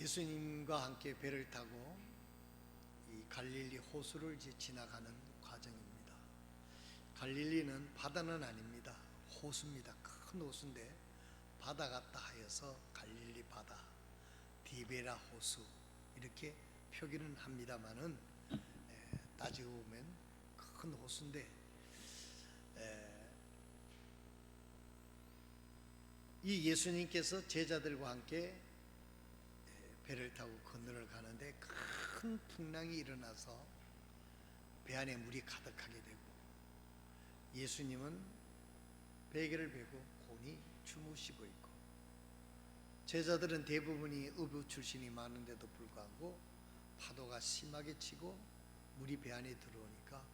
예수님과 함께 배를 타고 이 갈릴리 호수를 이제 지나가는 과정입니다. 갈릴리는 바다는 아닙니다. 호수입니다. 큰 호수인데 바다 같다 하여서 갈릴리 바다, 디베라 호수 이렇게 표기는 합니다만은 따지고 보면 큰 호수인데 이 예수님께서 제자들과 함께 배를 타고 건너를 가는데 큰 풍랑이 일어나서 배 안에 물이 가득하게 되고 예수님은 베개를 베고 곤히 주무시고 있고 제자들은 대부분이 어부 출신이 많은데도 불구하고 파도가 심하게 치고 물이 배 안에 들어오니까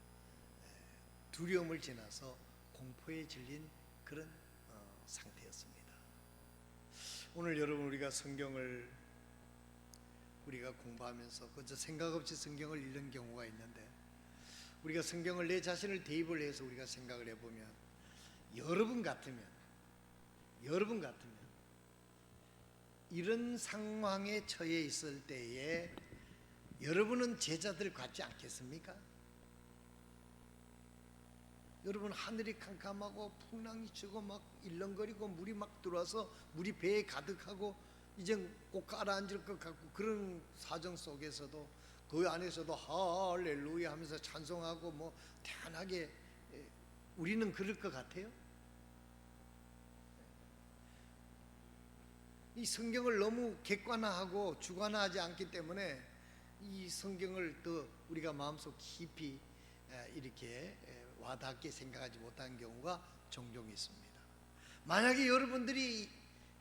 두려움을 지나서 공포에 질린 그런 상태였습니다. 오늘 여러분 우리가 성경을 우리가 공부하면서 그저 생각 없이 성경을 읽는 경우가 있는데 우리가 성경을 내 자신을 대입을 해서 우리가 생각을 해보면 여러분 같으면 이런 상황에 처해 있을 때에 여러분은 제자들 같지 않겠습니까? 여러분 하늘이 캄캄하고 풍랑이 치고 막 일렁거리고 물이 막 들어와서 물이 배에 가득하고 이제 꼭 가라앉을 것 같고 그런 사정 속에서도 그 안에서도 할렐루야 하면서 찬송하고 뭐 태연하게 우리는 그럴 것 같아요? 이 성경을 너무 객관화하고 주관화하지 않기 때문에 이 성경을 더 우리가 마음속 깊이 이렇게 와닿게 생각하지 못하는 경우가 종종 있습니다. 만약에 여러분들이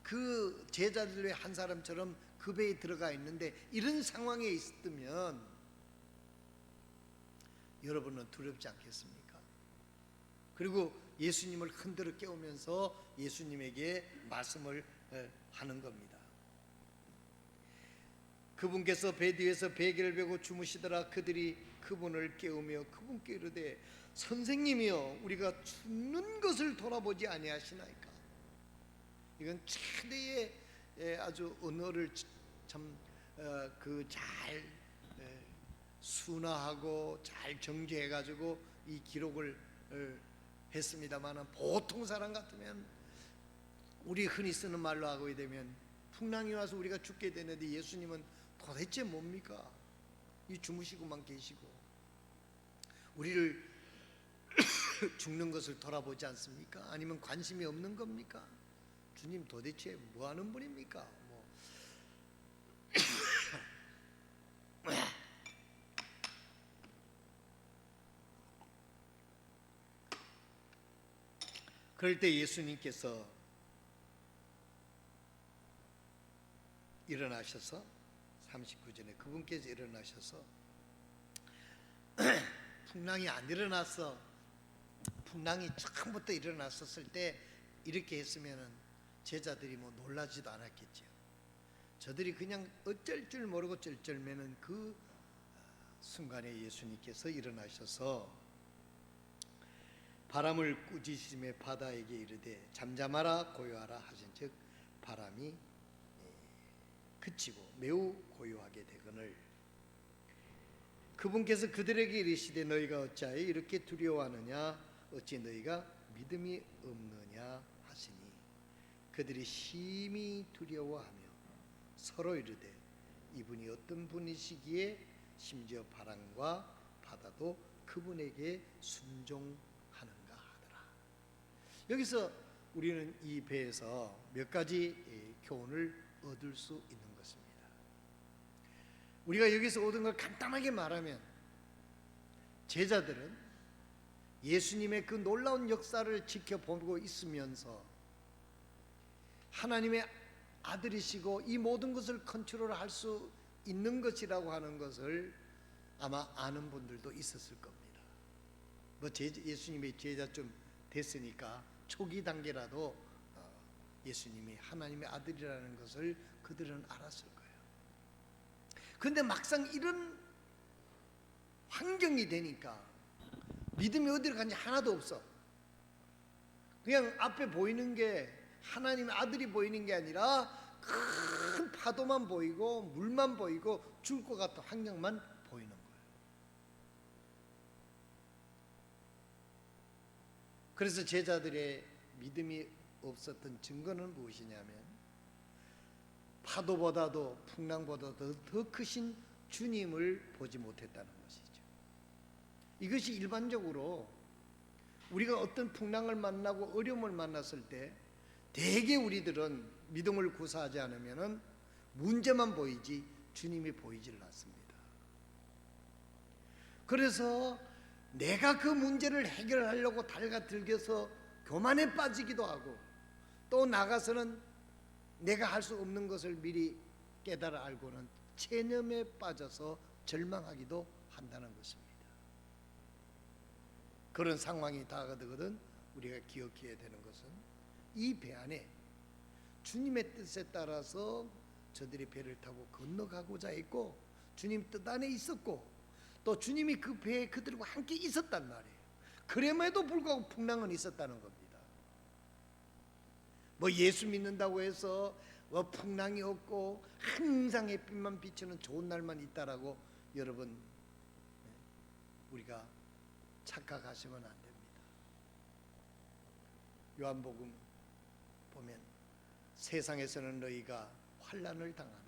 그 제자들 중에 한 사람처럼 그 배에 들어가 있는데 이런 상황에 있으면 여러분은 두렵지 않겠습니까? 그리고 예수님을 흔들어 깨우면서 예수님에게 말씀을 하는 겁니다. 그분께서 배 뒤에서 베개를 베고 주무시더라. 그들이 그분을 깨우며 그분께 이르되 선생님이여 우리가 죽는 것을 돌아보지 아니하시나이까. 이건 최대의 아주 언어를 참 잘 순화하고 잘 정제해 가지고 이 기록을 했습니다만 보통 사람 같으면 우리 흔히 쓰는 말로 하게 되면 풍랑이 와서 우리가 죽게 되는데 예수님은 도대체 뭡니까? 이 주무시고만 계시고 우리를 죽는 것을 돌아보지 않습니까? 아니면 관심이 없는 겁니까? 주님 도대체 뭐 하는 분입니까? 그럴 때 예수님께서 일어나셔서 39절에 그분께서 일어나셔서 풍랑이 안 일어났어. 풍랑이 처음부터 일어났었을 때 이렇게 했으면은 제자들이 뭐 놀라지도 않았겠죠. 저들이 그냥 어쩔 줄 모르고 쩔쩔매는 그 순간에 예수님께서 일어나셔서 바람을 꾸짖으며 바다에게 이르되 잠잠하라 고요하라 하신즉 바람이 그치고 매우 고요하게 되거늘 그분께서 그들에게 이르시되 너희가 어찌하여 이렇게 두려워하느냐 어찌 너희가 믿음이 없느냐 하시니 그들이 심히 두려워하며 서로 이르되 이분이 어떤 분이시기에 심지어 바람과 바다도 그분에게 순종하는가 하더라. 여기서 우리는 이 배에서 몇 가지 교훈을 얻을 수 있는 것입니다. 우리가 여기서 얻은 걸 간단하게 말하면 제자들은 예수님의 그 놀라운 역사를 지켜보고 있으면서 하나님의 아들이시고 이 모든 것을 컨트롤할 수 있는 것이라고 하는 것을 아마 아는 분들도 있었을 겁니다. 예수님의 제자 좀 됐으니까 초기 단계라도 예수님이 하나님의 아들이라는 것을 그들은 알았을 거예요. 그런데 막상 이런 환경이 되니까 믿음이 어디로 간지 하나도 없어. 그냥 앞에 보이는 게 하나님의 아들이 보이는 게 아니라 큰 파도만 보이고 물만 보이고 죽을 것 같은 환경만 보이는 거예요. 그래서 제자들의 믿음이 없었던 증거는 무엇이냐면 파도보다도 풍랑보다도 더 크신 주님을 보지 못했다는 것이죠. 이것이 일반적으로 우리가 어떤 풍랑을 만나고 어려움을 만났을 때 대개 우리들은 믿음을 구사하지 않으면 문제만 보이지 주님이 보이질 않습니다. 그래서 내가 그 문제를 해결하려고 달가들겨서 교만에 빠지기도 하고 또 나가서는 내가 할 수 없는 것을 미리 깨달아 알고는 체념에 빠져서 절망하기도 한다는 것입니다. 그런 상황이 다가오거든 우리가 기억해야 되는 것은 이 배 안에 주님의 뜻에 따라서 저들이 배를 타고 건너가고자 했고 주님 뜻 안에 있었고 또 주님이 그 배에 그들과 함께 있었단 말이에요. 그럼에도 불구하고 풍랑은 있었다는 겁니다. 뭐 예수 믿는다고 해서 풍랑이 없고 항상 햇빛만 비치는 좋은 날만 있다라고 여러분 우리가 착각하시면 안 됩니다. 요한복음 보면 세상에서는 너희가 환난을 당하나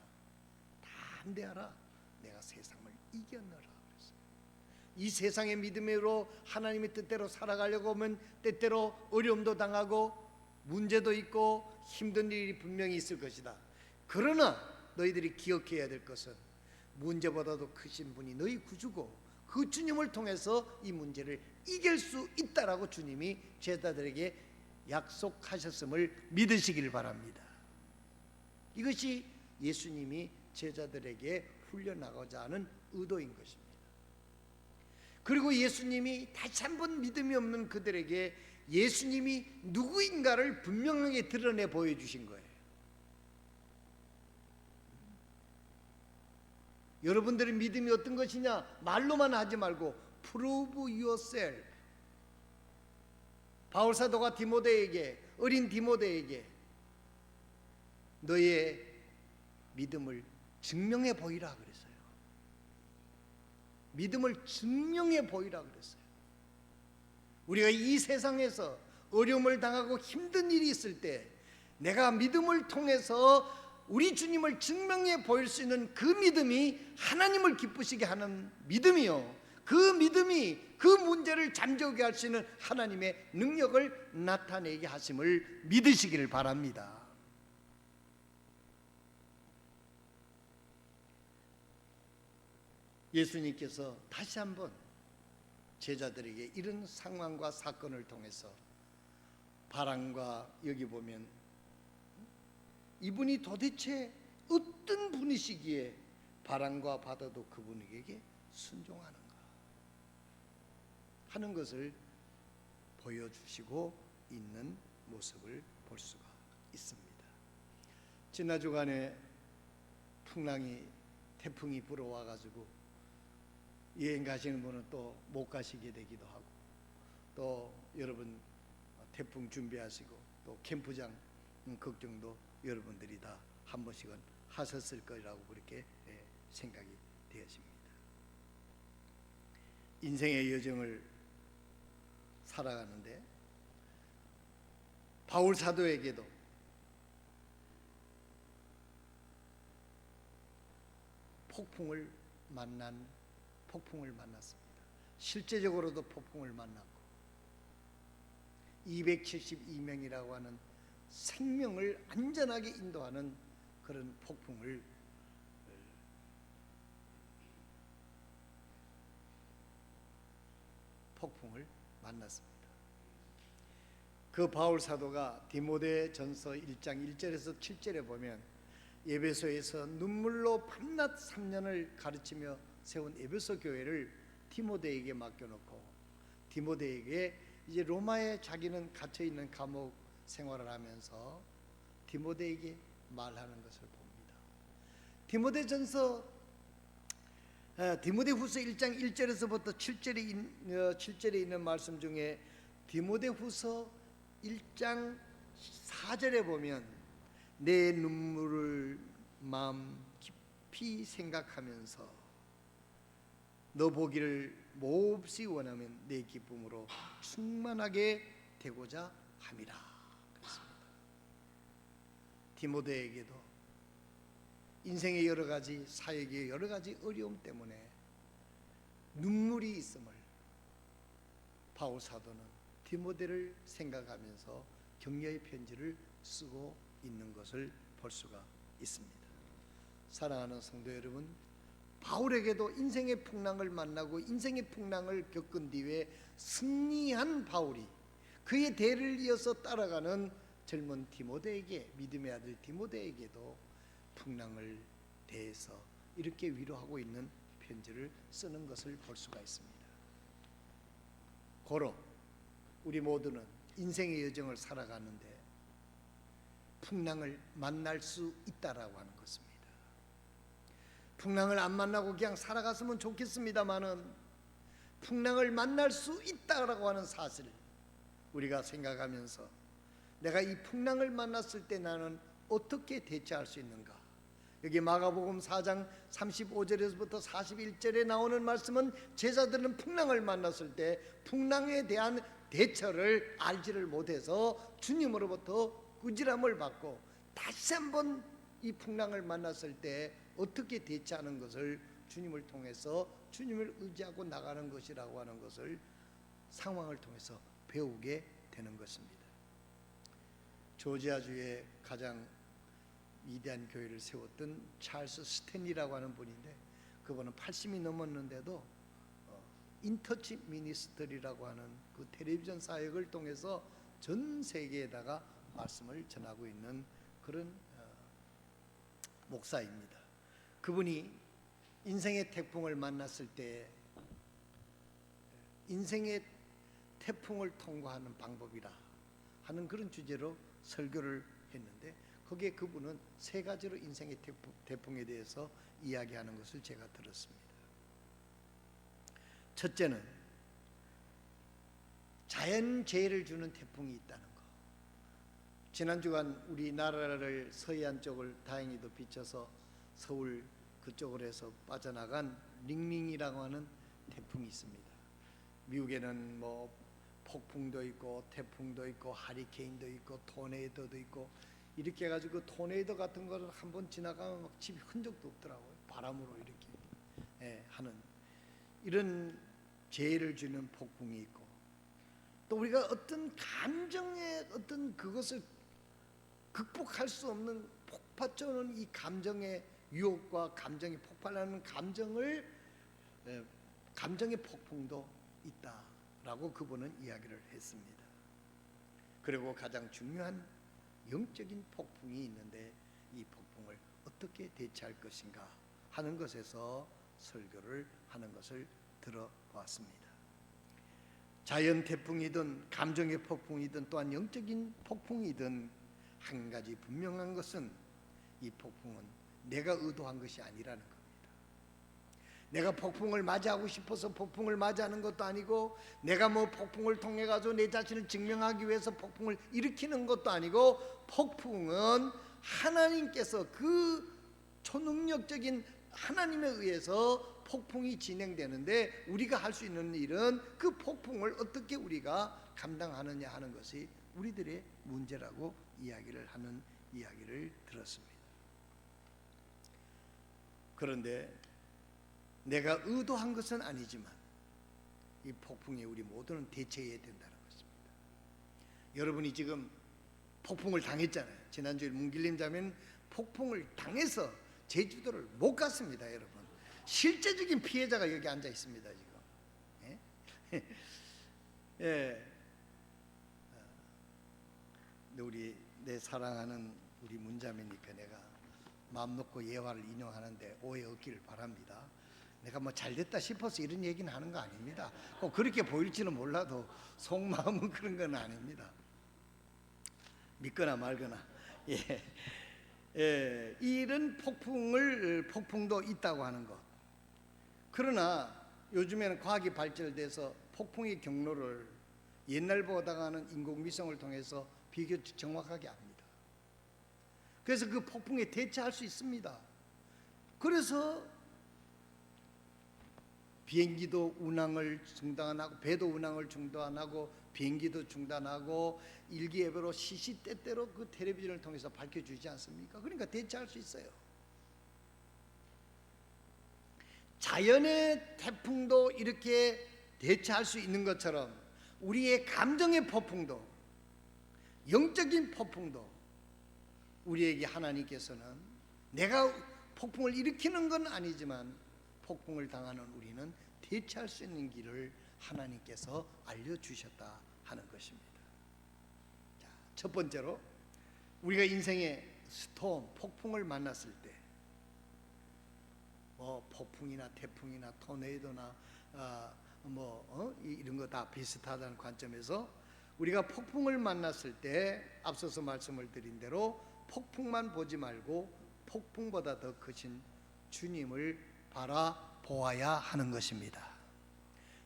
담대하라 내가 세상을 이겼노라 그랬어요. 이 세상의 믿음으로 하나님의 뜻대로 살아가려고 하면 때때로 어려움도 당하고 문제도 있고 힘든 일이 분명히 있을 것이다. 그러나 너희들이 기억해야 될 것은 문제보다도 크신 분이 너희 구주고 그 주님을 통해서 이 문제를 이길 수 있다라고 주님이 제자들에게 약속하셨음을 믿으시길 바랍니다. 이것이 예수님이 제자들에게 훈련하고자 하는 의도인 것입니다. 그리고 예수님이 다시 한번 믿음이 없는 그들에게 예수님이 누구인가를 분명하게 드러내 보여주신 거예요. 여러분들의 믿음이 어떤 것이냐 말로만 하지 말고 prove yourself. 바울 사도가 디모데에게 어린 디모데에게 너의 믿음을 증명해 보이라 그랬어요. 믿음을 증명해 보이라 그랬어요. 우리가 이 세상에서 어려움을 당하고 힘든 일이 있을 때 내가 믿음을 통해서 우리 주님을 증명해 보일 수 있는 그 믿음이 하나님을 기쁘시게 하는 믿음이요, 그 믿음이 그 문제를 잠재우게 할 수 있는 하나님의 능력을 나타내게 하심을 믿으시기를 바랍니다. 예수님께서 다시 한번 제자들에게 이런 상황과 사건을 통해서 바람과 여기 보면 이분이 도대체 어떤 분이시기에 바람과 바다도 그분에게 순종하는가 하는 것을 보여주시고 있는 모습을 볼 수가 있습니다. 지난 주간에 태풍이 불어와가지고 여행 가시는 분은 또 못 가시게 되기도 하고 또 여러분 태풍 준비하시고 또 캠프장 걱정도 여러분들이 다 한 번씩은 하셨을 거라고 그렇게 생각이 되어집니다. 인생의 여정을 살아가는데 바울 사도에게도 폭풍을 만났습니다. 실제적으로도 폭풍을 만났고 272명이라고 하는 생명을 안전하게 인도하는 그런 폭풍을 만났습니다. 그 바울 사도가 디모데전서 1장 1절에서 7절에 보면 에베소에서 눈물로 밤낮 3년을 가르치며 세운 에베소 교회를 디모데에게 맡겨놓고 디모데에게 이제 로마에 자기는 갇혀있는 감옥 생활을 하면서 디모데에게 말하는 것을 봅니다. 디모데후서 1장 1절에서부터 7절에 있는 말씀 중에 디모데후서 1장 4절에 보면 내 눈물을 마음 깊이 생각하면서 너 보기를 몹시 원하면 내 기쁨으로 충만하게 되고자 함이라. 그렇습니다. 디모데에게도 인생의 여러 가지, 사역의 여러 가지 어려움 때문에 눈물이 있음을 바울 사도는 디모데를 생각하면서 격려의 편지를 쓰고 있는 것을 볼 수가 있습니다. 사랑하는 성도 여러분, 바울에게도 인생의 풍랑을 만나고 인생의 풍랑을 겪은 뒤에 승리한 바울이 그의 대를 이어서 따라가는 젊은 디모데에게, 믿음의 아들 디모데에게도 풍랑을 대해서 이렇게 위로하고 있는 편지를 쓰는 것을 볼 수가 있습니다. 고로 우리 모두는 인생의 여정을 살아가는데 풍랑을 만날 수 있다라고 하는 것입니다. 풍랑을 안 만나고 그냥 살아갔으면 좋겠습니다마는 풍랑을 만날 수 있다라고 하는 사실을 우리가 생각하면서 내가 이 풍랑을 만났을 때 나는 어떻게 대처할 수 있는가? 여기 마가복음 4장 35절에서부터 41절에 나오는 말씀은 제자들은 풍랑을 만났을 때 풍랑에 대한 대처를 알지를 못해서 주님으로부터 꾸지람을 받고 다시 한번 이 풍랑을 만났을 때 어떻게 대처하는 것을 주님을 통해서 주님을 의지하고 나가는 것이라고 하는 것을 상황을 통해서 배우게 되는 것입니다. 조지아주의 가장 위대한 교회를 세웠던 찰스 스탠리라고 하는 분인데 그분은 80이 넘었는데도 인터치 미니스터리라고 하는 그 텔레비전 사역을 통해서 전 세계에다가 말씀을 전하고 있는 그런 목사입니다. 그분이 인생의 태풍을 만났을 때 인생의 태풍을 통과하는 방법이라 하는 그런 주제로 설교를 했는데 거기에 그분은 세 가지로 인생의 태풍에 대해서 이야기하는 것을 제가 들었습니다. 첫째는 자연재해를 주는 태풍이 있다는 것. 지난 주간 우리나라를 서해안 쪽을 다행히도 비춰서 서울 그쪽으로 해서 빠져나간 링링이라고 하는 태풍이 있습니다. 미국에는 뭐 폭풍도 있고 태풍도 있고 하리케인도 있고 토네이도도 있고 이렇게 해가지고 토네이도 같은 거를 한번 지나가면 막 집이 흔적도 없더라고요. 바람으로 이렇게 하는 이런 재해를 주는 폭풍이 있고 또 우리가 어떤 감정의 어떤 그것을 극복할 수 없는 폭발적인 이 감정의 유혹과 감정이 폭발하는 감정의 폭풍도 있다라고 그분은 이야기를 했습니다. 그리고 가장 중요한 영적인 폭풍이 있는데 이 폭풍을 어떻게 대처할 것인가 하는 것에서 설교를 하는 것을 들어보았습니다. 자연 태풍이든 감정의 폭풍이든 또한 영적인 폭풍이든 한 가지 분명한 것은 이 폭풍은 내가 의도한 것이 아니라는 겁니다. 내가 폭풍을 맞이하고 싶어서 폭풍을 맞이하는 것도 아니고 내가 뭐 폭풍을 통해 가지고 내 자신을 증명하기 위해서 폭풍을 일으키는 것도 아니고 폭풍은 하나님께서 그 초능력적인 하나님에 의해서 폭풍이 진행되는데 우리가 할 수 있는 일은 그 폭풍을 어떻게 우리가 감당하느냐 하는 것이 우리들의 문제라고 이야기를 하는 이야기를 들었습니다. 그런데 내가 의도한 것은 아니지만 이 폭풍에 우리 모두는 대처해야 된다는 것입니다. 여러분이 지금 폭풍을 당했잖아요. 지난주에 문길림 자매는 폭풍을 당해서 제주도를 못 갔습니다. 여러분 실제적인 피해자가 여기 앉아 있습니다. 지금 예. 우리 내 사랑하는 우리 문자매니까 내가 마음 놓고 예화를 인용하는데 오해 없기를 바랍니다. 내가 뭐 잘됐다 싶어서 이런 얘기는 하는 거 아닙니다. 꼭 그렇게 보일지는 몰라도 속마음은 그런 건 아닙니다. 믿거나 말거나. 이런 폭풍도 있다고 하는 것. 그러나 요즘에는 과학이 발달돼서 폭풍의 경로를 옛날보다는 인공위성을 통해서 비교적 정확하게 압니다. 그래서 그 폭풍에 대처할 수 있습니다. 그래서 비행기도 운항을 중단하고 배도 운항을 중단하고 비행기도 중단하고 일기예보로 시시때때로 그 텔레비전을 통해서 밝혀주지 않습니까? 그러니까 대처할 수 있어요. 자연의 태풍도 이렇게 대처할 수 있는 것처럼 우리의 감정의 폭풍도, 영적인 폭풍도 우리에게 하나님께서는, 내가 폭풍을 일으키는 건 아니지만 폭풍을 당하는 우리는 대처할 수 있는 길을 하나님께서 알려주셨다 하는 것입니다. 자, 첫 번째로 우리가 인생의 스톰, 폭풍을 만났을 때, 폭풍이나 태풍이나 토네이도나 이런 거 다 비슷하다는 관점에서 우리가 폭풍을 만났을 때 앞서서 말씀을 드린 대로 폭풍만 보지 말고 폭풍보다 더 크신 주님을 바라보아야 하는 것입니다.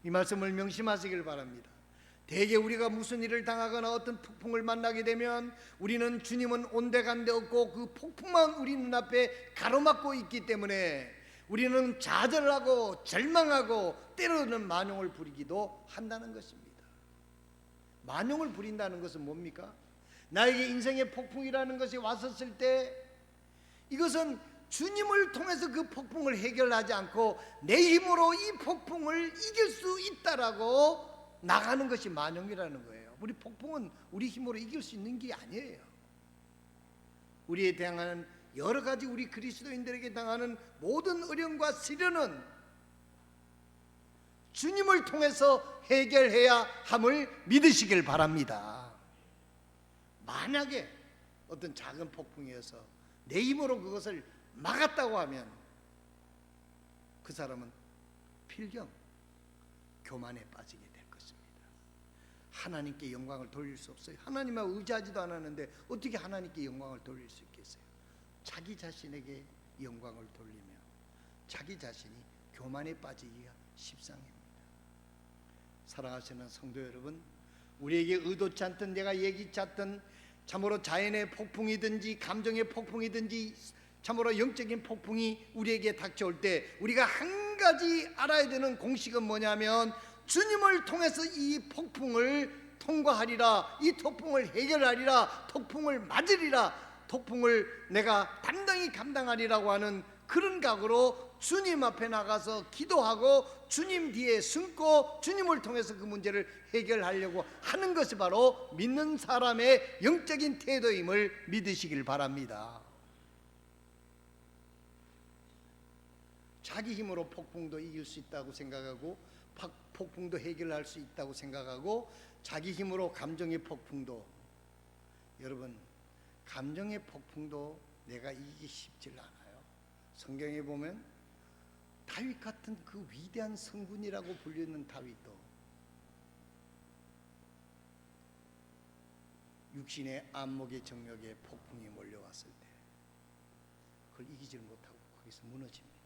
이 말씀을 명심하시길 바랍니다. 대개 우리가 무슨 일을 당하거나 어떤 폭풍을 만나게 되면 우리는 주님은 온데간데 없고 그 폭풍만 우리 눈앞에 가로막고 있기 때문에 우리는 좌절하고 절망하고 때로는 만용을 부리기도 한다는 것입니다. 만용을 부린다는 것은 뭡니까? 나에게 인생의 폭풍이라는 것이 왔었을 때 이것은 주님을 통해서 그 폭풍을 해결하지 않고 내 힘으로 이 폭풍을 이길 수 있다라고 나가는 것이 만용이라는 거예요. 우리 폭풍은 우리 힘으로 이길 수 있는 게 아니에요. 우리에 당하는 여러 가지, 우리 그리스도인들에게 당하는 모든 어려움과 시련은 주님을 통해서 해결해야 함을 믿으시길 바랍니다. 만약에 어떤 작은 폭풍이어서 내 힘으로 그것을 막았다고 하면 그 사람은 필경 교만에 빠지게 될 것입니다. 하나님께 영광을 돌릴 수 없어요. 하나님을 의지하지도 않았는데 어떻게 하나님께 영광을 돌릴 수 있겠어요? 자기 자신에게 영광을 돌리며 자기 자신이 교만에 빠지기가 십상입니다. 사랑하시는 성도 여러분, 우리에게 의도치 않든 내가 예기치 않든 참으로 자연의 폭풍이든지 감정의 폭풍이든지 참으로 영적인 폭풍이 우리에게 닥쳐올 때 우리가 한 가지 알아야 되는 공식은 뭐냐면 주님을 통해서 이 폭풍을 통과하리라, 이 폭풍을 해결하리라, 폭풍을 맞으리라, 폭풍을 내가 담당히 감당하리라고 하는 그런 각오로 주님 앞에 나가서 기도하고 주님 뒤에 숨고 주님을 통해서 그 문제를 해결하려고 하는 것이 바로 믿는 사람의 영적인 태도임을 믿으시길 바랍니다. 자기 힘으로 폭풍도 이길 수 있다고 생각하고 폭풍도 해결할 수 있다고 생각하고 자기 힘으로 감정의 폭풍도, 여러분 감정의 폭풍도 내가 이기기 쉽지 않아요. 성경에 보면 다윗 같은 그 위대한 성군이라고 불리는 다윗도 육신의 안목의 정력에 폭풍이 몰려왔을 때 그걸 이기질 못하고 거기서 무너집니다.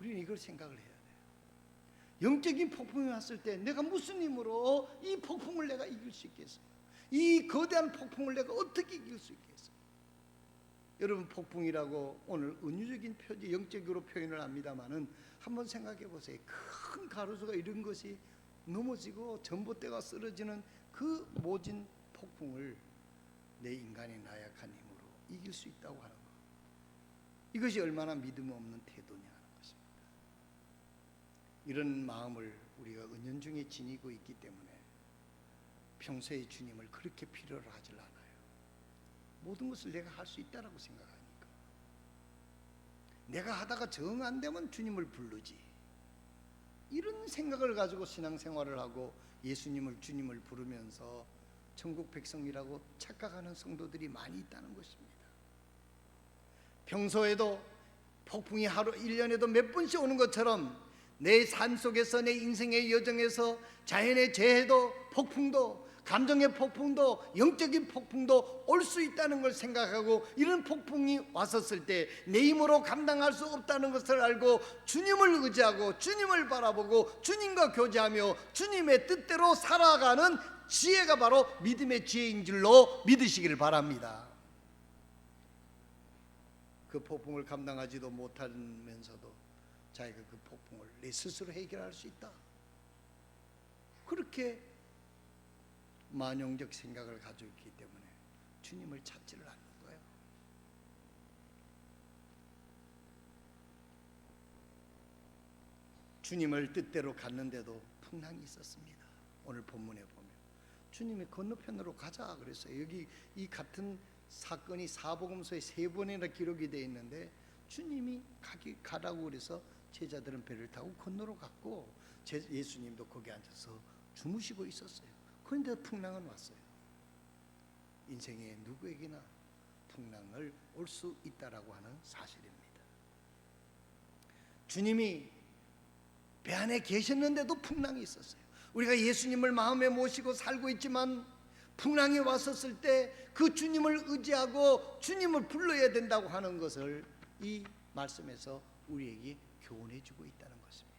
우리는 이걸 생각을 해야 돼요. 영적인 폭풍이 왔을 때 내가 무슨 힘으로 이 폭풍을 내가 이길 수 있겠어요? 이 거대한 폭풍을 내가 어떻게 이길 수 있겠어요? 여러분, 폭풍이라고 오늘 은유적인 표지, 영적으로 표현을 합니다마는 한번 생각해 보세요. 큰 가로수가 이런 것이 넘어지고 전봇대가 쓰러지는 그 모진 폭풍을 내 인간의 나약한 힘으로 이길 수 있다고 하는 것, 이것이 얼마나 믿음 없는 태도냐 하는 것입니다. 이런 마음을 우리가 은연중에 지니고 있기 때문에 평소에 주님을 그렇게 필요로 하질 않아요. 모든 것을 내가 할 수 있다라고 생각하니까, 내가 하다가 정 안 되면 주님을 부르지, 이런 생각을 가지고 신앙생활을 하고 예수님을, 주님을 부르면서 천국 백성이라고 착각하는 성도들이 많이 있다는 것입니다. 평소에도 폭풍이 하루 1년에도 몇 번씩 오는 것처럼 내 삶 속에서, 내 인생의 여정에서 자연의 재해도, 폭풍도, 감정의 폭풍도, 영적인 폭풍도 올 수 있다는 걸 생각하고 이런 폭풍이 왔었을 때 내 힘으로 감당할 수 없다는 것을 알고 주님을 의지하고 주님을 바라보고 주님과 교제하며 주님의 뜻대로 살아가는 지혜가 바로 믿음의 지혜인 줄로 믿으시기를 바랍니다. 그 폭풍을 감당하지도 못하면서도 자기가 그 폭풍을 내 스스로 해결할 수 있다. 그렇게 만용적 생각을 가지고 있기 때문에 주님을 찾지를 않는 거예요. 주님을 뜻대로 갔는데도 풍랑이 있었습니다. 오늘 본문에 보면 주님이 건너편으로 가자 그랬어요. 여기 이 같은 사건이 사복음서에 3번이나 기록이 되어 있는데 주님이 가라고 그래서 제자들은 배를 타고 건너로 갔고 예수님도 거기 앉아서 주무시고 있었어요. 그런데 풍랑은 왔어요. 인생에 누구에게나 풍랑을 올 수 있다라고 하는 사실입니다. 주님이 배 안에 계셨는데도 풍랑이 있었어요. 우리가 예수님을 마음에 모시고 살고 있지만 풍랑이 왔었을 때 그 주님을 의지하고 주님을 불러야 된다고 하는 것을 이 말씀에서 우리에게 교훈해 주고 있다는 것입니다.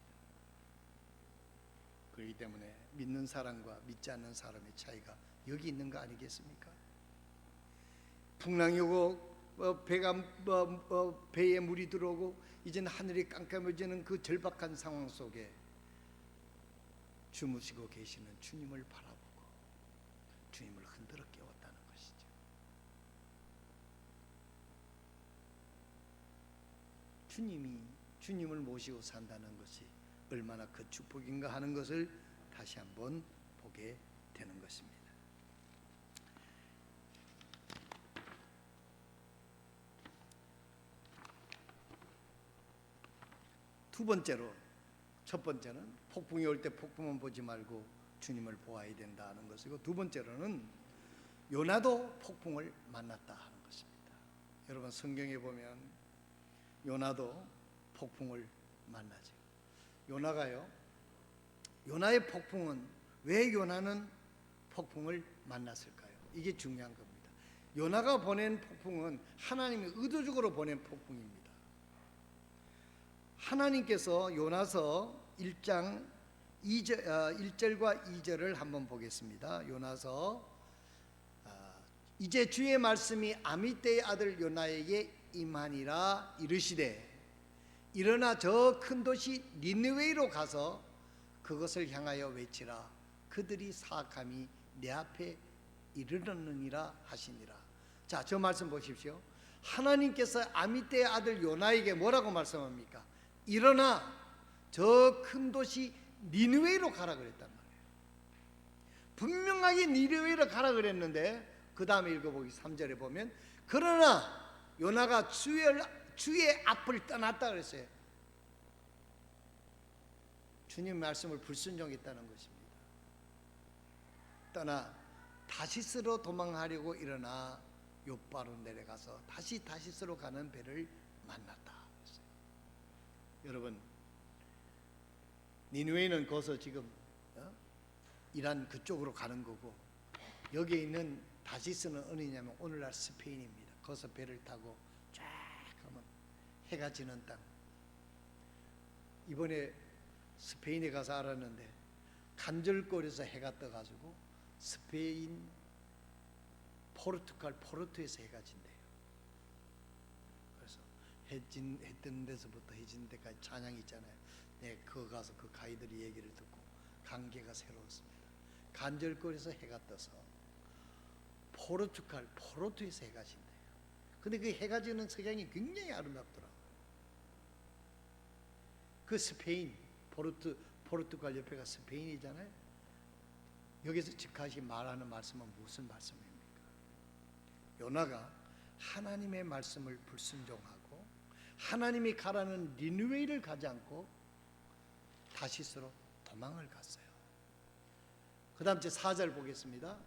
그렇기 때문에 믿는 사람과 믿지 않는 사람의 차이가 여기 있는 거 아니겠습니까? 풍랑이 오고 배에 물이 들어오고 이제는 하늘이 깜깜해지는 그 절박한 상황 속에 주무시고 계시는 주님을 바라보고 주님을 흔들어 깨웠다는 것이죠. 주님을 모시고 산다는 것이 얼마나 큰 축복인가 하는 것을 다시 한번 보게 되는 것입니다. 두 번째로, 첫 번째는 폭풍이 올 때 폭풍만 보지 말고 주님을 보아야 된다는 것이고, 두 번째로는 요나도 폭풍을 만났다 하는 것입니다. 여러분 성경에 보면 요나도 폭풍을 만나죠. 요나의 폭풍은 왜 요나는 폭풍을 만났을까요? 이게 중요한 겁니다. 요나가 보낸 폭풍은 하나님이 의도적으로 보낸 폭풍입니다. 하나님께서 요나서 1장 1절과 2절을 한번 보겠습니다. 요나서 이제 주의 말씀이 아미떼의 아들 요나에게 임하니라 이르시되 일어나 저 큰 도시 니느웨로 가서 그것을 향하여 외치라. 그들이 사악함이 내 앞에 이르렀느니라 하시니라. 자, 저 말씀 보십시오. 하나님께서 아미떼의 아들 요나에게 뭐라고 말씀합니까? 일어나 저 큰 도시 니느웨로 가라 그랬단 말이에요. 분명하게 니느웨로 가라 그랬는데 그 다음에 읽어보기 3절에 보면 그러나 요나가 주의 앞을 떠났다 그랬어요. 주님 말씀을 불순종했다는 것입니다. 떠나 다시스로 도망하려고 일어나 욥바로 내려가서 다시스로 가는 배를 만났다 그랬어요. 여러분 니느웨는 거기서 지금 이란 그쪽으로 가는 거고, 여기에 있는 다시스는 어디냐면 오늘날 스페인입니다. 거기서 배를 타고 쫙 가면 해가 지는 땅. 이번에 스페인에 가서 알았는데 간절거리에서 해가 떠가지고 스페인 포르투갈 포르투에서 해가 진대요. 그래서 해 뜨는 데서부터 해 지는 데까지 찬양이 있잖아요. 네, 그거 가서 그 가이드의 얘기를 듣고 감개가 새로웠습니다. 간절거리에서 해가 떠서 포르투갈 포르투에서 해가 진대요. 근데 그 해가 지는 석양이 굉장히 아름답더라고요. 그 스페인 포르투갈 옆에가 스페인이잖아요. 여기서 즉각이 말하는 말씀은 무슨 말씀입니까? 요나가 하나님의 말씀을 불순종하고 하나님이 가라는 니느웨를 가지 않고 다시스로 도망을 갔어요. 그 다음 제 4절 보겠습니다.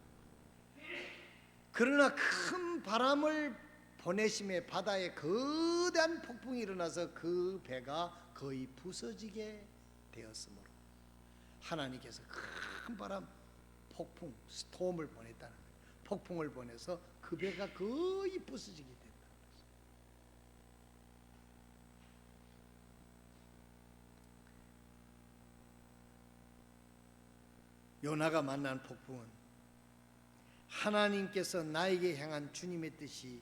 그러나 큰 바람을 보내심에 바다에 거대한 폭풍이 일어나서 그 배가 거의 부서지게 되었으므로 하나님께서 큰 바람, 폭풍, 스톰을 보냈다는 거예요. 폭풍을 보내서 그 배가 거의 부서지게 됐다는 거예요. 요나가 만난 폭풍은 하나님께서 나에게 향한 주님의 뜻이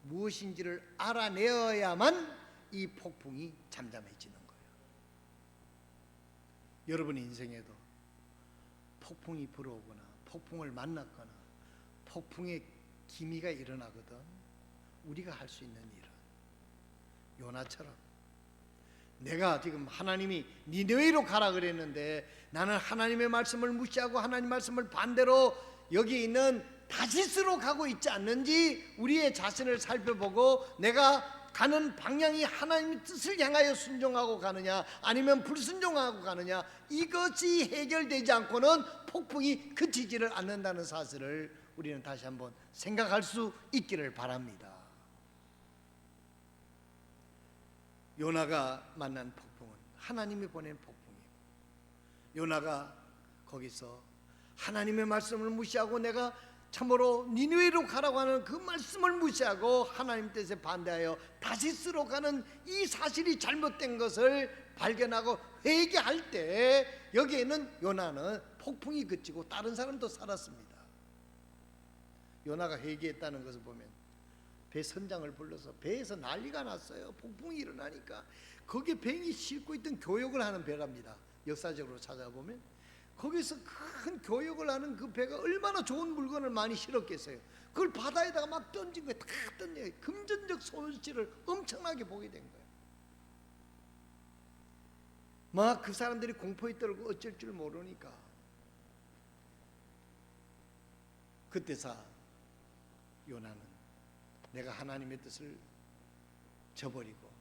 무엇인지를 알아내어야만 이 폭풍이 잠잠해지는 거예요. 여러분 인생에도 폭풍이 불어오거나 폭풍을 만났거나 폭풍의 기미가 일어나거든 우리가 할 수 있는 일은 요나처럼 내가 지금 하나님이 니느웨로 가라 그랬는데 나는 하나님의 말씀을 무시하고 하나님 말씀을 반대로 여기 있는 다시스로 가고 있지 않는지 우리의 자신을 살펴보고 내가 가는 방향이 하나님의 뜻을 향하여 순종하고 가느냐 아니면 불순종하고 가느냐 이것이 해결되지 않고는 폭풍이 그치지를 않는다는 사실을 우리는 다시 한번 생각할 수 있기를 바랍니다. 요나가 만난 폭풍은 하나님이 보낸 폭풍이에요. 요나가 거기서 하나님의 말씀을 무시하고 내가 참으로 니느웨로 가라고 하는 그 말씀을 무시하고 하나님 뜻에 반대하여 다시스로 가는 이 사실이 잘못된 것을 발견하고 회개할 때 여기에는 요나는 폭풍이 그치고 다른 사람도 살았습니다. 요나가 회개했다는 것을 보면 배 선장을 불러서 배에서 난리가 났어요. 폭풍이 일어나니까 거기에 뱅이 싣고 있던 교역을 하는 배랍니다. 역사적으로 찾아보면 거기서 큰 교역을 하는 그 배가 얼마나 좋은 물건을 많이 실었겠어요. 그걸 바다에다가 막 던진 거예요. 다 던져요. 금전적 손실을 엄청나게 보게 된 거예요. 막 그 사람들이 공포에 떨고 어쩔 줄 모르니까 그때서 요나는 내가 하나님의 뜻을 저버리고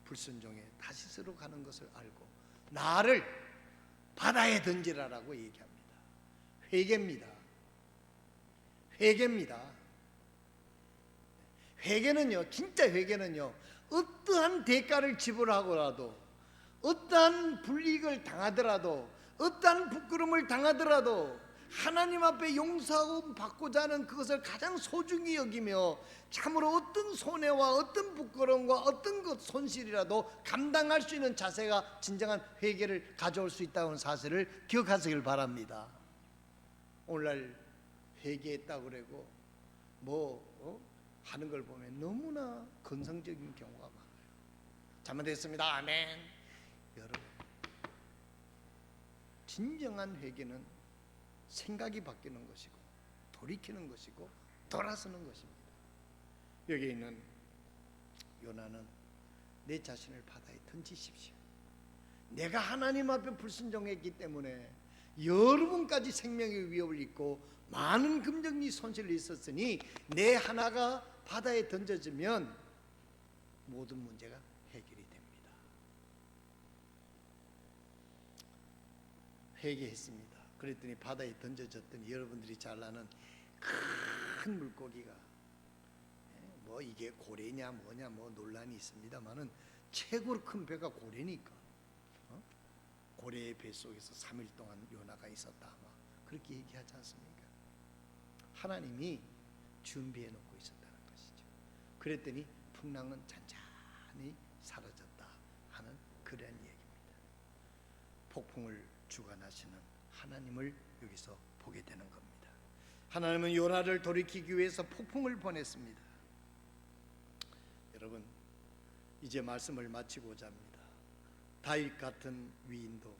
불순종해 다시스로 가는 것을 알고 나를 바다에 던지라라고 얘기합니다. 회개입니다. 회개입니다. 회개는요, 진짜 회개는요, 어떠한 대가를 지불하고라도, 어떠한 불이익을 당하더라도, 어떠한 부끄러움을 당하더라도 하나님 앞에 용서하고 받고자 하는 그것을 가장 소중히 여기며 참으로 어떤 손해와 어떤 부끄러움과 어떤 것 손실이라도 감당할 수 있는 자세가 진정한 회개를 가져올 수 있다는 사실을 기억하시길 바랍니다. 오늘날 회개했다고 그러고 하는 걸 보면 너무나 건성적인 경우가 많아요. 잘못했습니다. 아멘. 여러분, 진정한 회개는 생각이 바뀌는 것이고 돌이키는 것이고 돌아서는 것입니다. 여기 있는 요나는 내 자신을 바다에 던지십시오. 내가 하나님 앞에 불순종했기 때문에 여러분까지 생명의 위협을 입고 많은 금전이 손실이 있었으니 내 하나가 바다에 던져지면 모든 문제가 해결이 됩니다. 회개했습니다. 그랬더니 바다에 던져졌더니 여러분들이 잘 아는 큰 물고기가 이게 고래냐 뭐냐 논란이 있습니다만은 최고로 큰 배가 고래니까 고래의 뱃속에서 3일 동안 요나가 있었다 아마 그렇게 얘기하지 않습니까? 하나님이 준비해 놓고 있었다는 것이죠. 그랬더니 풍랑은 잔잔히 사라졌다 하는 그런 얘기입니다. 폭풍을 주관하시는 하나님을 여기서 보게 되는 겁니다. 하나님은 요나를 돌이키기 위해서 폭풍을 보냈습니다. 여러분, 이제 말씀을 마치고자 합니다. 다윗 같은 위인도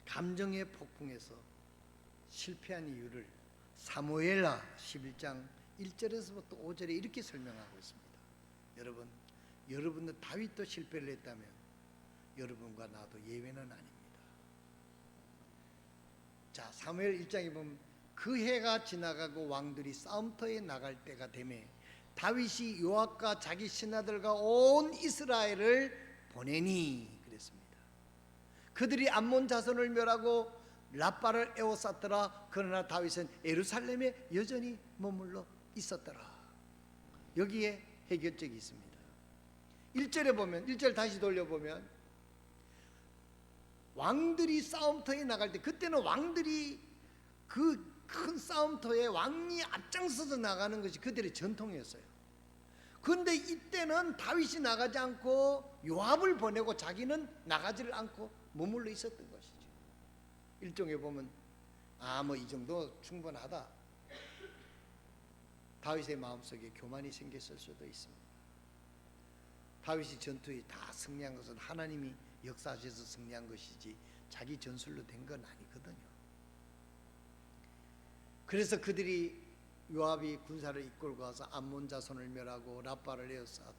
감정의 폭풍에서 실패한 이유를 사무엘하 11장 1절에서부터 5절에 이렇게 설명하고 있습니다. 여러분, 여러분도 다윗도 실패를 했다면 여러분과 나도 예외는 아닙니다. 자, 사무엘 1장에 보면 그 해가 지나가고 왕들이 싸움터에 나갈 때가 되매 다윗이 요압과 자기 신하들과 온 이스라엘을 보내니 그랬습니다. 그들이 암몬 자손을 멸하고 라빠를 에워쌌더라. 그러나 다윗은 예루살렘에 여전히 머물러 있었더라. 여기에 해결책이 있습니다. 1절에 보면 1절 다시 돌려보면 왕들이 싸움터에 나갈 때 그때는 왕들이 그 큰 싸움터에 왕이 앞장서서 나가는 것이 그들의 전통이었어요. 그런데 이때는 다윗이 나가지 않고 요압을 보내고 자기는 나가지를 않고 머물러 있었던 것이죠. 일종에 보면 이 정도 충분하다. 다윗의 마음속에 교만이 생겼을 수도 있습니다. 다윗이 전투에 다 승리한 것은 하나님이 역사하셔서 승리한 것이지 자기 전술로 된 건 아니거든요. 그래서 그들이 요압이 군사를 이끌고 와서 암몬 자손을 멸하고 라빠를 에워쌌다.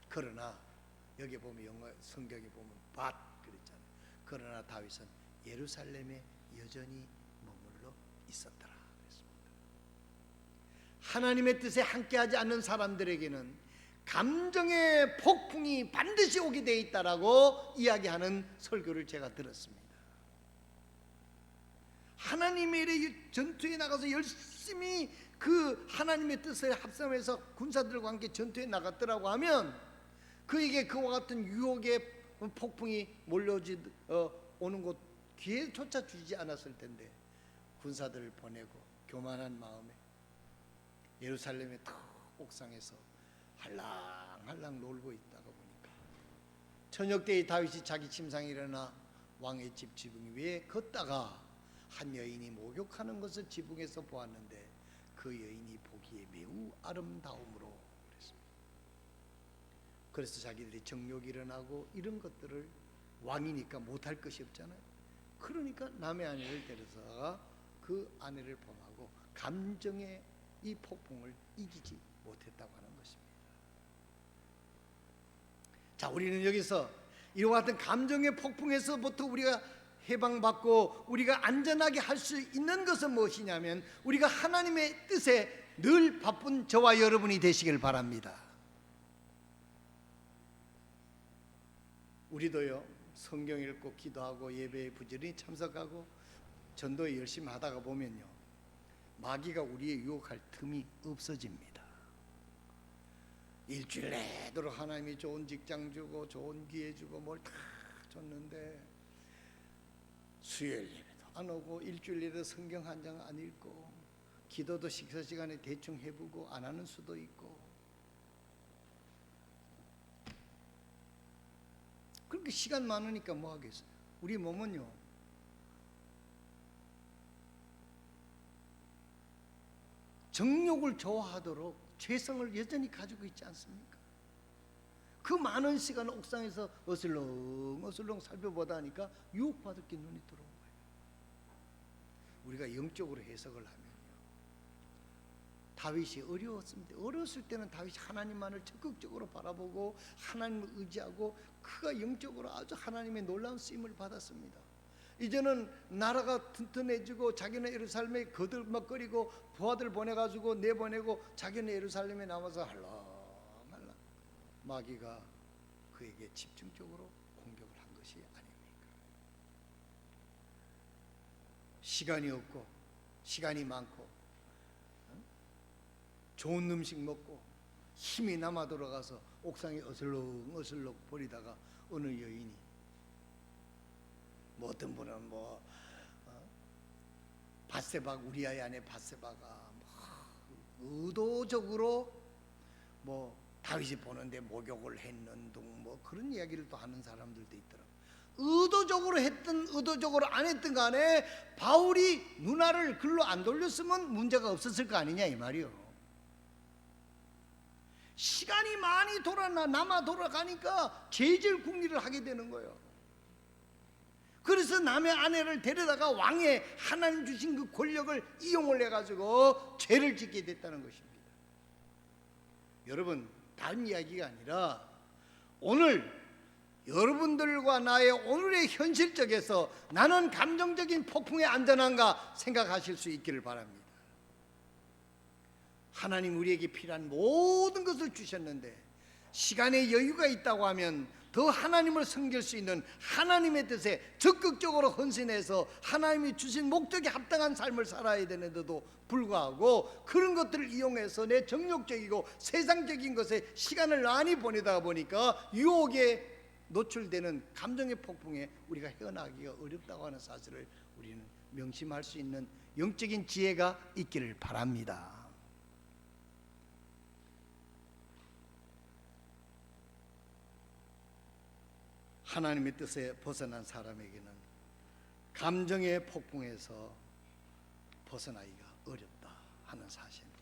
그러나 여기 보면 성경에 보면 밭 그랬잖아요. 그러나 다윗은 예루살렘에 여전히 머물러 있었더라 그랬습니다. 하나님의 뜻에 함께하지 않는 사람들에게는 감정의 폭풍이 반드시 오게 돼 있다라고 이야기하는 설교를 제가 들었습니다. 하나님의 전투에 나가서 열심히 그 하나님의 뜻을 합성해서 군사들과 함께 전투에 나갔더라고 하면 그에게 그와 같은 유혹의 폭풍이 오는 곳 기회조차 주지 않았을 텐데 군사들을 보내고 교만한 마음에 예루살렘의 옥상에서 할랑할랑 놀고 있다가 보니까 저녁 때에 다윗이 자기 침상에 일어나 왕의 집 지붕 위에 걷다가 한 여인이 목욕하는 것을 지붕에서 보았는데 그 여인이 보기에 매우 아름다움으로 그랬습니다. 그래서 자기들이 정욕이 일어나고 이런 것들을 왕이니까 못할 것이 없잖아요. 그러니까 남의 아내를 데려다가 그 아내를 범하고 감정의 이 폭풍을 이기지 못했다고 하는 것입니다. 자, 우리는 여기서 이와 같은 감정의 폭풍에서부터 우리가 해방받고 우리가 안전하게 할 수 있는 것은 무엇이냐면 우리가 하나님의 뜻에 늘 바쁜 저와 여러분이 되시길 바랍니다. 우리도요, 성경 읽고 기도하고 예배에 부지런히 참석하고 전도에 열심히 하다가 보면요, 마귀가 우리의 유혹할 틈이 없어집니다. 일주일 내도록 하나님이 좋은 직장 주고 좋은 기회 주고 뭘 다 줬는데 수요일 예배도 안 오고 일주일 내도 성경 한 장 안 읽고 기도도 식사 시간에 대충 해보고 안 하는 수도 있고 그렇게 시간 많으니까 뭐 하겠어요? 우리 몸은요, 정욕을 좋아하도록 죄성을 여전히 가지고 있지 않습니까? 그 많은 시간 옥상에서 어슬렁 살펴보다 하니까 유혹받을 게 눈이 들어온 거예요. 우리가 영적으로 해석을 하면요, 다윗이 어려웠습니다. 어렸을 때는 다윗이 하나님만을 적극적으로 바라보고 하나님을 의지하고 그가 영적으로 아주 하나님의 놀라운 쓰임을 받았습니다. 이제는 나라가 튼튼해지고 자기는 예루살렘에 거들먹거리고 부하들 보내가지고 내보내고 자기는 예루살렘에 남아서 할랑할랑 마귀가 그에게 집중적으로 공격을 한 것이 아닙니까? 시간이 없고 시간이 많고 좋은 음식 먹고 힘이 남아 돌아가서 옥상에 어슬렁 버리다가 어느 여인이 뭐 어떤 분은 밧세바 우리아의 아내 밧세바가 의도적으로 다윗이 보는데 목욕을 했는 둥 그런 이야기를 또 하는 사람들도 있더라고요. 의도적으로 했든 의도적으로 안 했든 간에 바울이 누나를 글로 안 돌렸으면 문제가 없었을 거 아니냐 이 말이요. 시간이 많이 남아 돌아가니까 죄질 궁리를 하게 되는 거예요. 그래서 남의 아내를 데려다가 왕의 하나님 주신 그 권력을 이용을 해가지고 죄를 짓게 됐다는 것입니다. 여러분, 다른 이야기가 아니라 오늘 여러분들과 나의 오늘의 현실적에서 나는 감정적인 폭풍에 안전한가 생각하실 수 있기를 바랍니다. 하나님 우리에게 필요한 모든 것을 주셨는데 시간의 여유가 있다고 하면 더 하나님을 섬길 수 있는 하나님의 뜻에 적극적으로 헌신해서 하나님이 주신 목적에 합당한 삶을 살아야 되는데도 불구하고 그런 것들을 이용해서 내 정욕적이고 세상적인 것에 시간을 많이 보내다 보니까 유혹에 노출되는 감정의 폭풍에 우리가 헤어나기가 어렵다고 하는 사실을 우리는 명심할 수 있는 영적인 지혜가 있기를 바랍니다. 하나님의 뜻에 벗어난 사람에게는 감정의 폭풍에서 벗어나기가 어렵다 하는 사실입니다.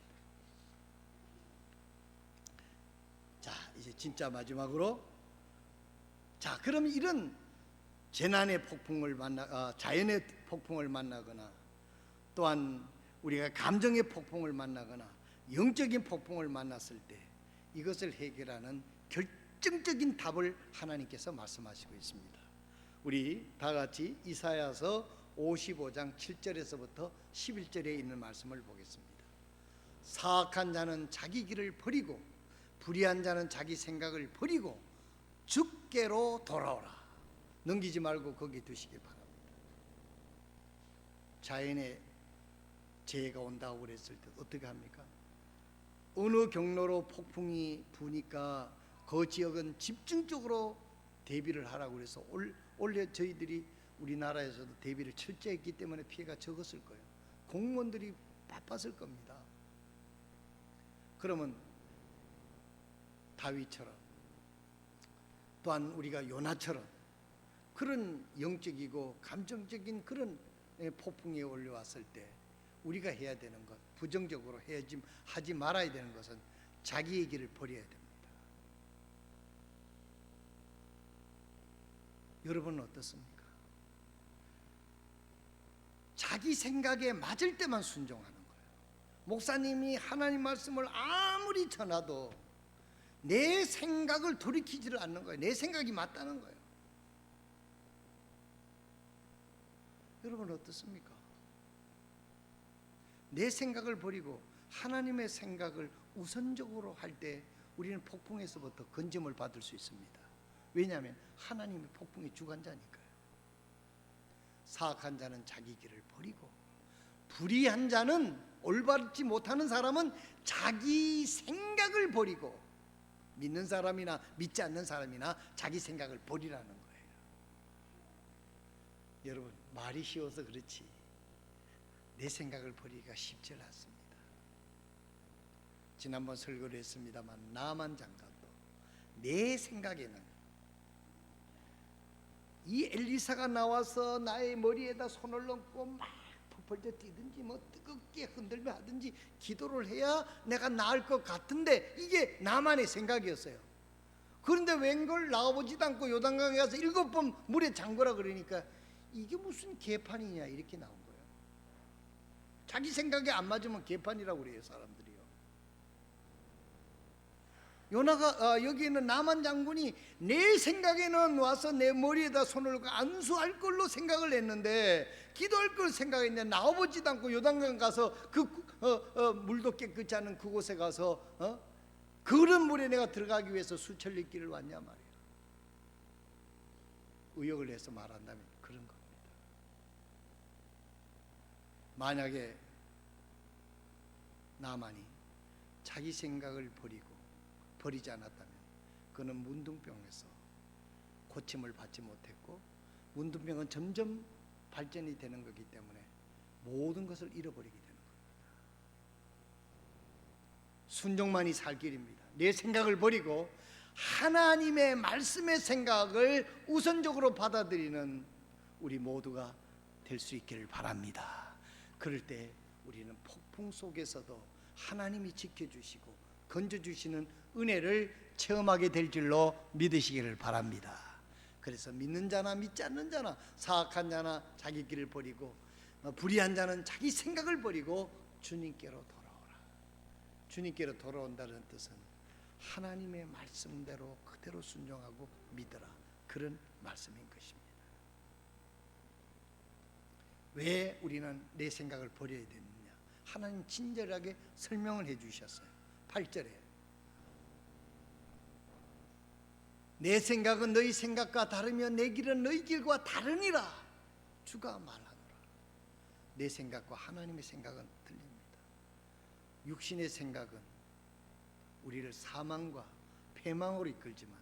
진짜 마지막으로, 자, 그럼 이런 재난의 폭풍을 자연의 폭풍을 만나거나, 또한 우리가 감정의 폭풍을 만나거나 영적인 폭풍을 만났을 때 이것을 해결하는 결정적인 답을 하나님께서 말씀하시고 있습니다. 우리 다 같이 이사야서 55장 7절에서부터 11절에 있는 말씀을 보겠습니다. 사악한 자는 자기 길을 버리고 불의한 자는 자기 생각을 버리고 주께로 돌아오라. 넘기지 말고 거기 두시길 바랍니다. 자연의 재해가 온다고 그랬을 때 어떻게 합니까? 어느 경로로 폭풍이 부니까 그 지역은 집중적으로 대비를 하라고 그래서 원래 저희들이 우리나라에서도 대비를 철저히 했기 때문에 피해가 적었을 거예요. 공무원들이 바빴을 겁니다. 그러면 다윗처럼, 또한 우리가 요나처럼 그런 영적이고 감정적인 그런 폭풍이 올려왔을 때 우리가 해야 되는 것, 부정적으로 하지 말아야 되는 것은 자기의 길을 버려야 됩니다. 여러분은 어떻습니까? 자기 생각에 맞을 때만 순종하는 거예요. 목사님이 하나님 말씀을 아무리 전하도 내 생각을 돌이키지를 않는 거예요. 내 생각이 맞다는 거예요. 여러분 어떻습니까? 내 생각을 버리고 하나님의 생각을 우선적으로 할 때 우리는 폭풍에서부터 건짐을 받을 수 있습니다. 왜냐하면 하나님이 폭풍의 주관자니까요. 사악한 자는 자기 길을 버리고 불의한 자는, 올바르지 못하는 사람은 자기 생각을 버리고, 믿는 사람이나 믿지 않는 사람이나 자기 생각을 버리라는 거예요. 여러분, 말이 쉬워서 그렇지 내 생각을 버리기가 쉽지 않습니다. 지난번 설교를 했습니다만 나만 장관도 내 생각에는 이 엘리사가 나와서 나의 머리에다 손을 얹고 막 펄펄 뛰든지 뭐 뜨겁게 흔들며 하든지 기도를 해야 내가 나을 것 같은데 이게 나만의 생각이었어요. 그런데 웬걸 나와보지도 않고 요단강에 가서 7번 물에 잠그라 그러니까 이게 무슨 개판이냐 이렇게 나온 거예요. 자기 생각에 안 맞으면 개판이라고 그래요, 사람들이요. 요나가 여기 있는 나만 장군이 내 생각에는 와서 내 머리에다 손을 얹고 안수할 걸로 생각을 했는데, 기도할 걸 생각했는데 나와보지도 않고 요단강 가서 물도 깨끗지 않은 그곳에 가서 그런 물에 내가 들어가기 위해서 수천 리 길을 왔냐 말이에요. 의역을 해서 말한다면 그런 겁니다. 만약에 나만이 자기 생각을 버리지 않았다면 그는 문둥병에서 고침을 받지 못했고, 문둥병은 점점 발전이 되는 거기 때문에 모든 것을 잃어버리게 되는 겁니다. 순종만이 살 길입니다. 내 생각을 버리고 하나님의 말씀의 생각을 우선적으로 받아들이는 우리 모두가 될 수 있기를 바랍니다. 그럴 때 우리는 폭풍 속에서도 하나님이 지켜주시고 건져주시는 은혜를 체험하게 될 줄로 믿으시기를 바랍니다. 그래서 믿는 자나 믿지 않는 자나, 사악한 자나 자기 길을 버리고 불의한 자는 자기 생각을 버리고 주님께로 돌아오라. 주님께로 돌아온다는 뜻은 하나님의 말씀대로 그대로 순종하고 믿어라, 그런 말씀인 것입니다. 왜 우리는 내 생각을 버려야 되느냐? 하나님 친절하게 설명을 해 주셨어요. 8절에 내 생각은 너희 생각과 다르며 내 길은 너희 길과 다르니라 주가 말하노라. 내 생각과 하나님의 생각은 틀립니다. 육신의 생각은 우리를 사망과 패망으로 이끌지만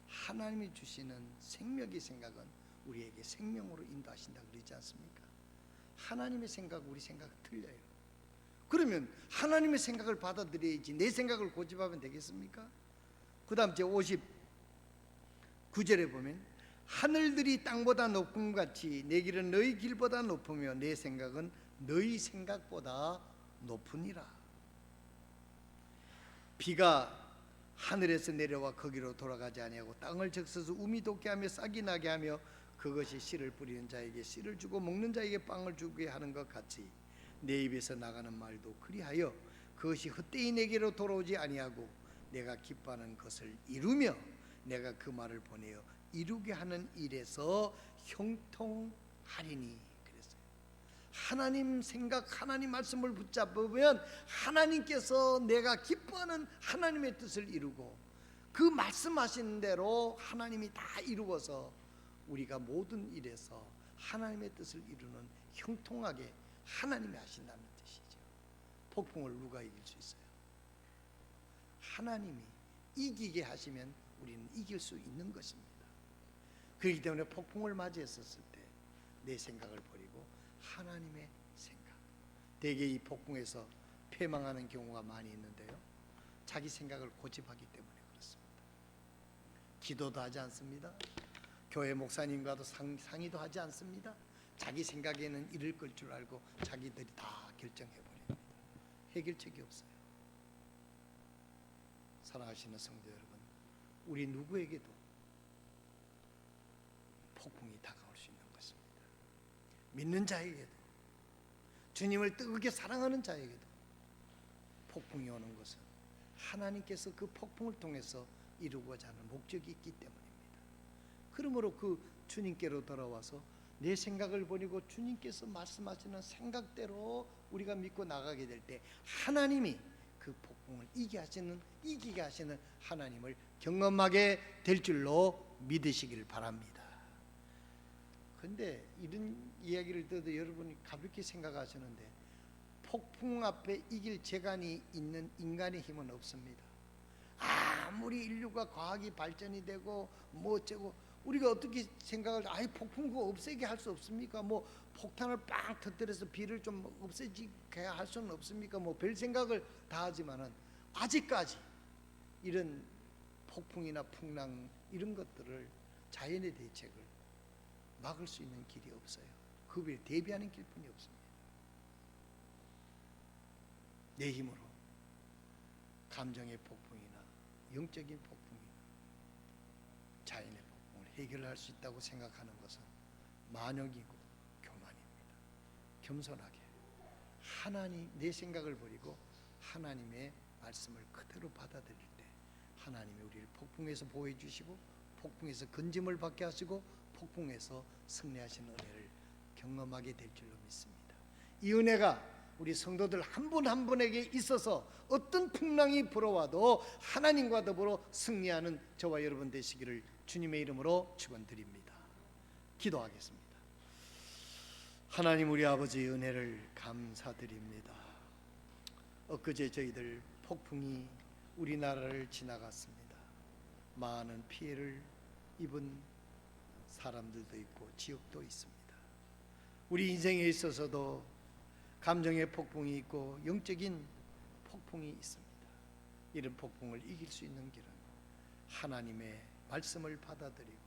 하나님이 주시는 생명의 생각은 우리에게 생명으로 인도하신다 그러지 않습니까? 하나님의 생각, 우리 생각은 틀려요. 그러면 하나님의 생각을 받아들여야지 내 생각을 고집하면 되겠습니까? 그 다음 제 59절에 보면 하늘들이 땅보다 높은 것 같이 내 길은 너희 길보다 높으며 내 생각은 너희 생각보다 높으니라. 비가 하늘에서 내려와 거기로 돌아가지 아니하고 땅을 적셔서 우미 돋게 하며 싹이 나게 하며 그것이 씨를 뿌리는 자에게 씨를 주고 먹는 자에게 빵을 주게 하는 것 같이 내 입에서 나가는 말도 그리하여 그것이 헛되이 내게로 돌아오지 아니하고 내가 기뻐하는 것을 이루며 내가 그 말을 보내어 이루게 하는 일에서 형통하리니. 그랬어요. 하나님 생각, 하나님 말씀을 붙잡으면 하나님께서 내가 기뻐하는 하나님의 뜻을 이루고 그 말씀하신 대로 하나님이 다 이루어서 우리가 모든 일에서 하나님의 뜻을 이루는 형통하게 하나님이 하신다는 뜻이죠. 폭풍을 누가 이길 수 있어요? 하나님이 이기게 하시면 우리는 이길 수 있는 것입니다. 그렇기 때문에 폭풍을 맞이했었을 때 내 생각을 버리고 하나님의 생각. 대개 이 폭풍에서 패망하는 경우가 많이 있는데요, 자기 생각을 고집하기 때문에 그렇습니다. 기도도 하지 않습니다. 교회 목사님과도 상의도 하지 않습니다. 자기 생각에는 이를 걸 줄 알고 자기들이 다 결정해버립니다. 해결책이 없어요. 사랑하시는 성도 여러분, 우리 누구에게도 폭풍이 다가올 수 있는 것입니다. 믿는 자에게도, 주님을 뜨겁게 사랑하는 자에게도 폭풍이 오는 것은 하나님께서 그 폭풍을 통해서 이루고자 하는 목적이 있기 때문입니다. 그러므로 그 주님께로 돌아와서 내 생각을 버리고 주님께서 말씀하시는 생각대로 우리가 믿고 나가게 될 때 하나님이 그 폭풍을 이기게 하시는 하나님을 경험하게 될 줄로 믿으시길 바랍니다. 그런데 이런 이야기를 들어도 여러분이 가볍게 생각하시는데 폭풍 앞에 이길 재간이 있는 인간의 힘은 없습니다. 아무리 인류가 과학이 발전이 되고 뭐 어쩌고 우리가 어떻게 생각을 폭풍 그거 없애게 할 수 없습니까? 뭐 폭탄을 빵 터뜨려서 비를 좀 없애지게 할 수는 없습니까? 뭐 별 생각을 다 하지만은 아직까지 이런 폭풍이나 풍랑 이런 것들을 자연의 대책을 막을 수 있는 길이 없어요. 그 위에 대비하는 길뿐이 없습니다. 내 힘으로 감정의 폭풍이나 영적인 폭풍이나 자연의 폭풍을 해결할 수 있다고 생각하는 것은 만역이고 교만입니다. 겸손하게 하나님, 내 생각을 버리고 하나님의 말씀을 그대로 받아들일 때 하나님이 우리를 폭풍에서 보호해 주시고 폭풍에서 건짐을 받게 하시고 폭풍에서 승리하시는 은혜를 경험하게 될 줄로 믿습니다. 이 은혜가 우리 성도들 한 분 한 분에게 있어서 어떤 풍랑이 불어와도 하나님과 더불어 승리하는 저와 여러분 되시기를 주님의 이름으로 축원드립니다. 기도하겠습니다. 하나님, 우리 아버지의 은혜를 감사드립니다. 엊그제 저희들 폭풍이 우리나라를 지나갔습니다. 많은 피해를 입은 사람들도 있고 지역도 있습니다. 우리 인생에 있어서도 감정의 폭풍이 있고 영적인 폭풍이 있습니다. 이런 폭풍을 이길 수 있는 길은 하나님의 말씀을 받아들이고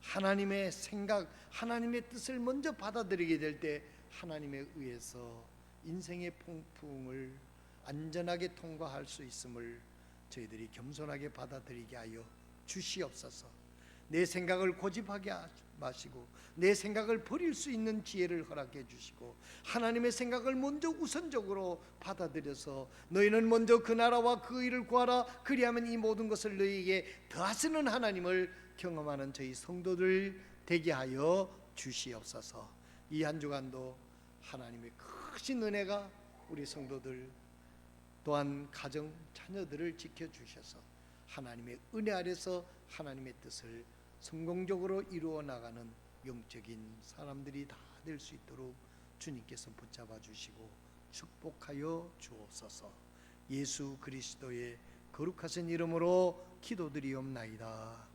하나님의 생각, 하나님의 뜻을 먼저 받아들이게 될 때 하나님에 의해서 인생의 폭풍을 안전하게 통과할 수 있음을 저희들이 겸손하게 받아들이게 하여 주시옵소서. 내 생각을 고집하게 마시고 내 생각을 버릴 수 있는 지혜를 허락해 주시고 하나님의 생각을 먼저 우선적으로 받아들여서 너희는 먼저 그 나라와 그 일을 구하라 그리하면 이 모든 것을 너희에게 더하시는 하나님을 경험하는 저희 성도들 되게 하여 주시옵소서. 이 한 주간도 하나님의 크신 은혜가 우리 성도들 또한 가정 자녀들을 지켜주셔서 하나님의 은혜 아래서 하나님의 뜻을 성공적으로 이루어 나가는 영적인 사람들이 다 될 수 있도록 주님께서 붙잡아 주시고 축복하여 주옵소서. 예수 그리스도의 거룩하신 이름으로 기도드리옵나이다.